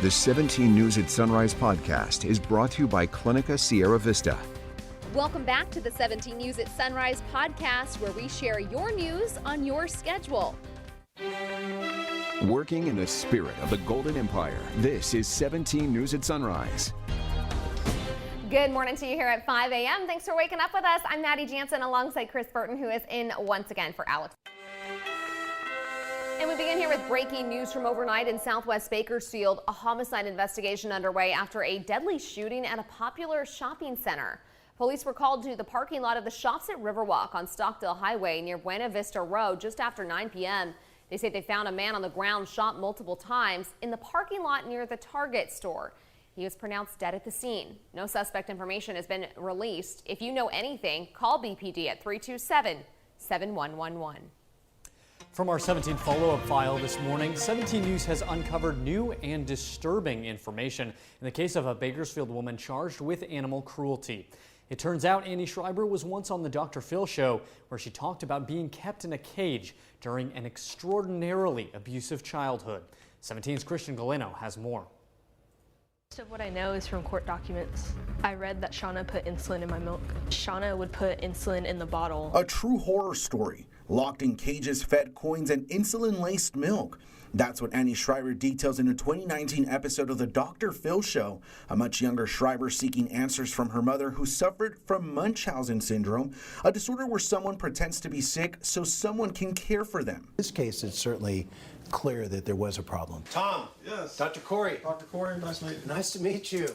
The 17 News at Sunrise podcast is brought to you by Clinica Sierra Vista. Welcome back to the 17 News at Sunrise podcast, where we share your news on your schedule. Working in the spirit of the Golden Empire, this is 17 News at Sunrise. Good morning to you here at 5 a.m. Thanks for waking up with us. I'm Maddie Jansen alongside Chris Burton, who is in once again for Alex. And we begin here with breaking news from overnight in Southwest Bakersfield. A homicide investigation underway after a deadly shooting at a popular shopping center. Police were called to the parking lot of the Shops at Riverwalk on Stockdale Highway near Buena Vista Road just after 9 p.m. They say they found a man on the ground shot multiple times in the parking lot near the Target store. He was pronounced dead at the scene. No suspect information has been released. If you know anything, call BPD at 327-7111. From our 17 follow-up file this morning, 17 News has uncovered new and disturbing information in the case of a Bakersfield woman charged with animal cruelty. It turns out Annie Schreiber was once on the Dr. Phil show, where she talked about being kept in a cage during an extraordinarily abusive childhood. 17's Christian Galeno has more. Most of what I know is from court documents. I read that Shauna put insulin in my milk. Shauna would put insulin in the bottle. A true horror story. Locked in cages, fed coins, and insulin-laced milk. That's what Annie Schreiber details in a 2019 episode of the Dr. Phil show. A much younger Schreiber seeking answers from her mother, who suffered from Munchausen syndrome, a disorder where someone pretends to be sick so someone can care for them. In this case, it's certainly clear that there was a problem. Tom. Yes. Dr. Corey. Dr. Corey, nice to meet you.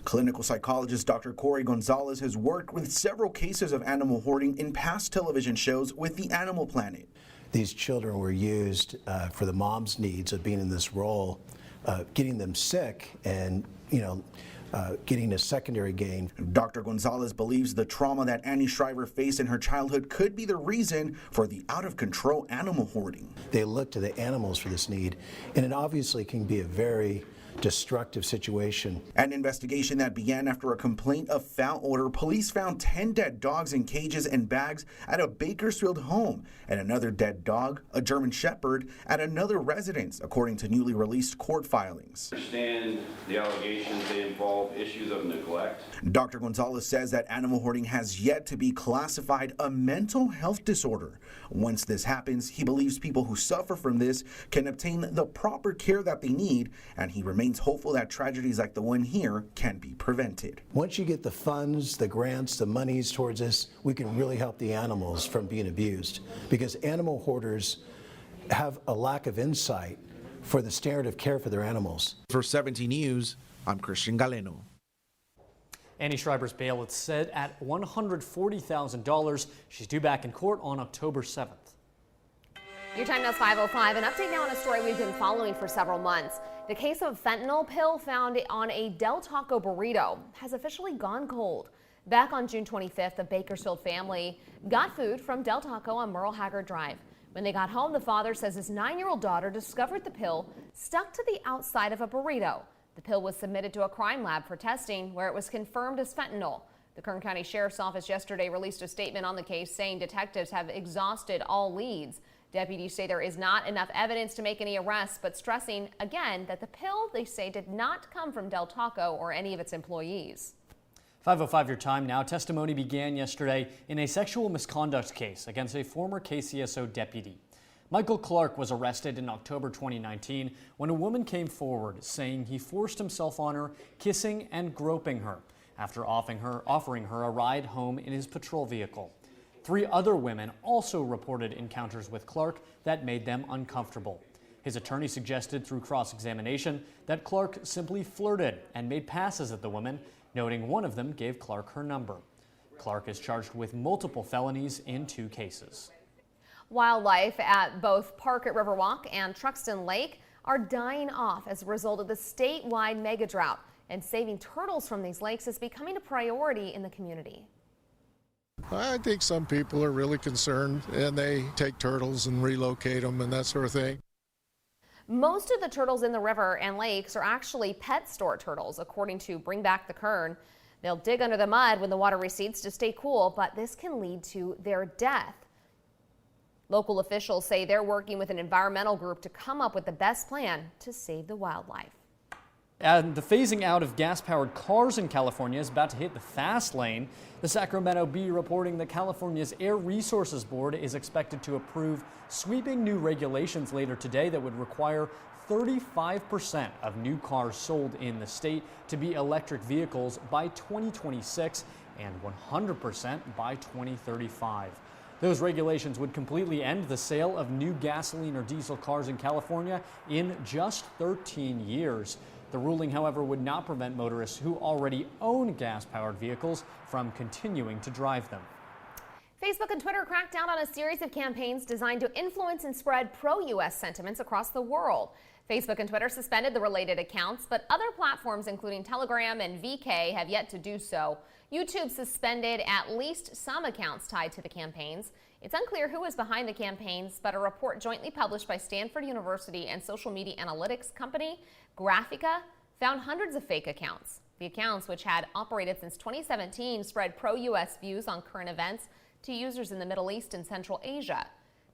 Clinical psychologist Dr. Corey Gonzalez has worked with several cases of animal hoarding in past television shows with the Animal Planet. These children were used for the mom's needs of being in this role, getting them sick and, getting a secondary gain. Dr. Gonzalez believes the trauma that Annie Schreiber faced in her childhood could be the reason for the out-of-control animal hoarding. They look to the animals for this need, and it obviously can be a very destructive situation. An investigation that began after a complaint of foul odor. Police found 10 dead dogs in cages and bags at a Bakersfield home, and another dead dog, a German Shepherd, at another residence, according to newly released court filings. I understand the allegations, they involve issues of neglect. Dr. Gonzalez says that animal hoarding has yet to be classified a mental health disorder. Once this happens, he believes people who suffer from this can obtain the proper care that they need, and he remains hopeful that tragedies like the one here can be prevented. Once you get the funds, the grants, the monies towards this, we can really help the animals from being abused, because animal hoarders have a lack of insight for the standard of care for their animals. For 17 News, I'm Christian Galeno. Annie Schreiber's bail is set at $140,000. She's due back in court on October 7th. Your time now is 5:05. An update now on a story we've been following for several months. The case of fentanyl pill found on a Del Taco burrito has officially gone cold. Back on June 25th, the Bakersfield family got food from Del Taco on Merle Haggard Drive. When they got home, the father says his 9-year-old daughter discovered the pill stuck to the outside of a burrito. The pill was submitted to a crime lab for testing, where it was confirmed as fentanyl. The Kern County Sheriff's Office yesterday released a statement on the case, saying detectives have exhausted all leads. Deputies say there is not enough evidence to make any arrests, but stressing again that the pill, they say, did not come from Del Taco or any of its employees. 5:05 your time now. Testimony began yesterday in a sexual misconduct case against a former KCSO deputy. Michael Clark was arrested in October 2019 when a woman came forward saying he forced himself on her, kissing and groping her after offering her a ride home in his patrol vehicle. 3 other women also reported encounters with Clark that made them uncomfortable. His attorney suggested through cross-examination that Clark simply flirted and made passes at the women, noting one of them gave Clark her number. Clark is charged with multiple felonies in 2 cases. Wildlife at both Park at Riverwalk and Truxtun Lake are dying off as a result of the statewide mega drought, and saving turtles from these lakes is becoming a priority in the community. I think some people are really concerned, and they take turtles and relocate them and that sort of thing. Most of the turtles in the river and lakes are actually pet store turtles, according to Bring Back the Kern. They'll dig under the mud when the water recedes to stay cool, but this can lead to their death. Local officials say they're working with an environmental group to come up with the best plan to save the wildlife. And the phasing out of gas-powered cars in California is about to hit the fast lane. The Sacramento Bee reporting that California's Air Resources Board is expected to approve sweeping new regulations later today that would require 35% of new cars sold in the state to be electric vehicles by 2026 and 100% by 2035. Those regulations would completely end the sale of new gasoline or diesel cars in California in just 13 years. The ruling, however, would not prevent motorists who already own gas-powered vehicles from continuing to drive them. Facebook and Twitter cracked down on a series of campaigns designed to influence and spread pro-U.S. sentiments across the world. Facebook and Twitter suspended the related accounts, but other platforms, including Telegram and VK, have yet to do so. YouTube suspended at least some accounts tied to the campaigns. It's unclear who is behind the campaigns, but a report jointly published by Stanford University and social media analytics company Graphica found hundreds of fake accounts. The accounts, which had operated since 2017, spread pro-U.S. views on current events to users in the Middle East and Central Asia.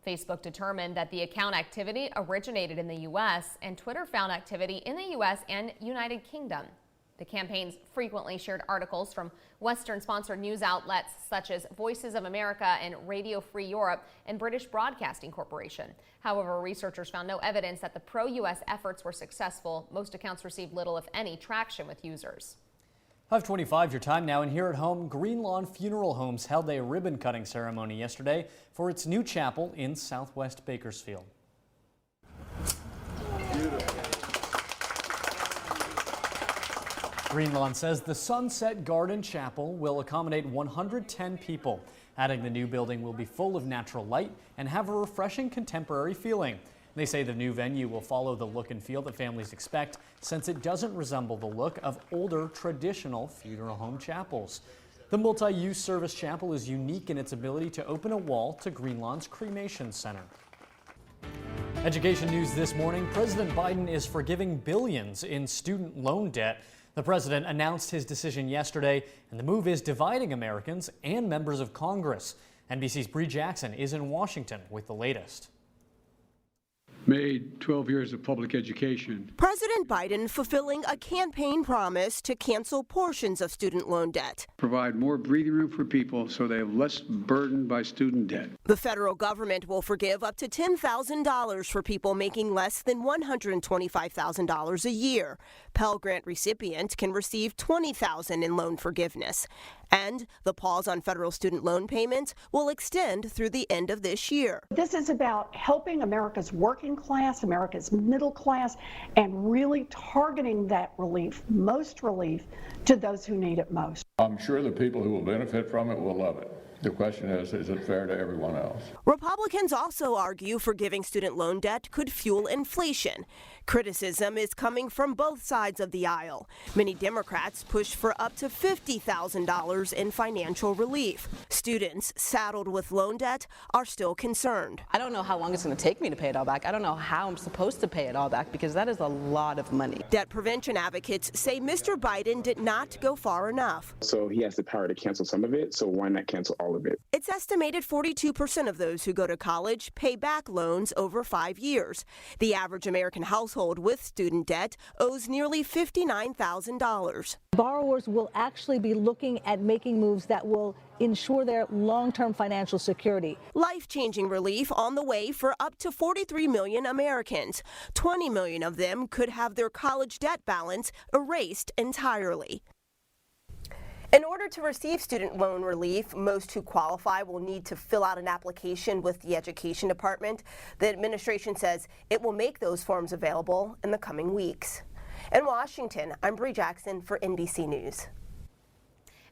Facebook determined that the account activity originated in the U.S., and Twitter found activity in the U.S. and United Kingdom. The campaigns frequently shared articles from Western-sponsored news outlets such as Voices of America and Radio Free Europe and British Broadcasting Corporation. However, researchers found no evidence that the pro-U.S. efforts were successful. Most accounts received little, if any, traction with users. 5:25 your time now, and here at home, Green Lawn Funeral Homes held a ribbon-cutting ceremony yesterday for its new chapel in Southwest Bakersfield. Green Lawn says the Sunset Garden Chapel will accommodate 110 people. Adding the new building will be full of natural light and have a refreshing contemporary feeling. They say the new venue will follow the look and feel that families expect, since it doesn't resemble the look of older traditional funeral home chapels. The multi-use service chapel is unique in its ability to open a wall to Green Lawn's cremation center. Education news this morning: President Biden is forgiving billions in student loan debt. The president announced his decision yesterday, and the move is dividing Americans and members of Congress. NBC's Bree Jackson is in Washington with the latest. Made 12 years of public education. President Biden fulfilling a campaign promise to cancel portions of student loan debt. Provide more breathing room for people so they have less burden by student debt. The federal government will forgive up to $10,000 for people making less than $125,000 a year. Pell Grant recipients can receive $20,000 in loan forgiveness. And the pause on federal student loan payments will extend through the end of this year. This is about helping America's working class, America's middle class, and really targeting that relief, most relief, to those who need it most. I'm sure the people who will benefit from it will love it. The question is it fair to everyone else? Republicans also argue forgiving student loan debt could fuel inflation. Criticism is coming from both sides of the aisle. Many Democrats push for up to $50,000 in financial relief. Students saddled with loan debt are still concerned. I don't know how long it's going to take me to pay it all back. I don't know how I'm supposed to pay it all back because that is a lot of money. Debt prevention advocates say Mr. Biden did not go far enough. So he has the power to cancel some of it, so why not cancel all of it? It's estimated 42% of those who go to college pay back loans over 5 years. The average American household with student debt owes nearly $59,000. Borrowers will actually be looking at making moves that will ensure their long-term financial security. Life-changing relief on the way for up to 43 million Americans. 20 million of them could have their college debt balance erased entirely. In order to receive student loan relief, most who qualify will need to fill out an application with the Education Department. The administration says it will make those forms available in the coming weeks. In Washington, I'm Bree Jackson for NBC News.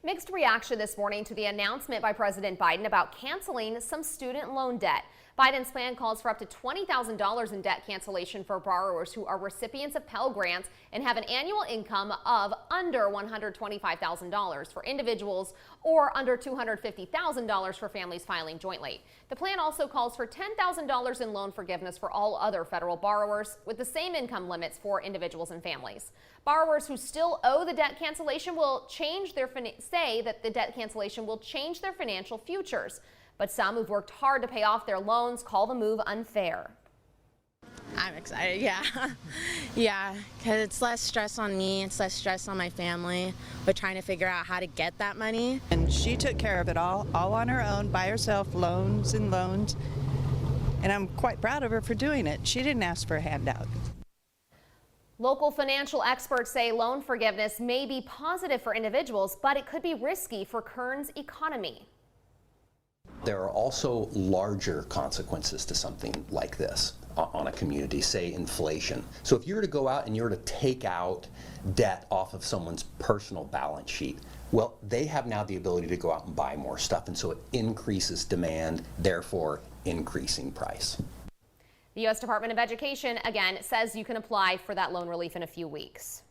Mixed reaction this morning to the announcement by President Biden about canceling some student loan debt. Biden's plan calls for up to $20,000 in debt cancellation for borrowers who are recipients of Pell Grants and have an annual income of under $125,000 for individuals or under $250,000 for families filing jointly. The plan also calls for $10,000 in loan forgiveness for all other federal borrowers with the same income limits for individuals and families. Borrowers who still owe the debt cancellation will change their financial futures. But some who've worked hard to pay off their loans call the move unfair. I'm excited, yeah. Yeah, because it's less stress on me, it's less stress on my family, but trying to figure out how to get that money. And she took care of it all on her own, by herself, loans and loans. And I'm quite proud of her for doing it. She didn't ask for a handout. Local financial experts say loan forgiveness may be positive for individuals, but it could be risky for Kern's economy. There are also larger consequences to something like this on a community, say inflation. So if you were to go out and you were to take out debt off of someone's personal balance sheet, well, they have now the ability to go out and buy more stuff, and so it increases demand, therefore increasing price. The U.S. Department of Education, again, says you can apply for that loan relief in a few weeks.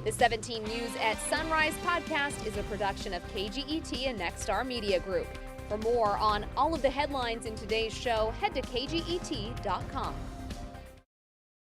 The 17 News at Sunrise podcast is a production of KGET and Nexstar Media Group. For more on all of the headlines in today's show, head to kget.com.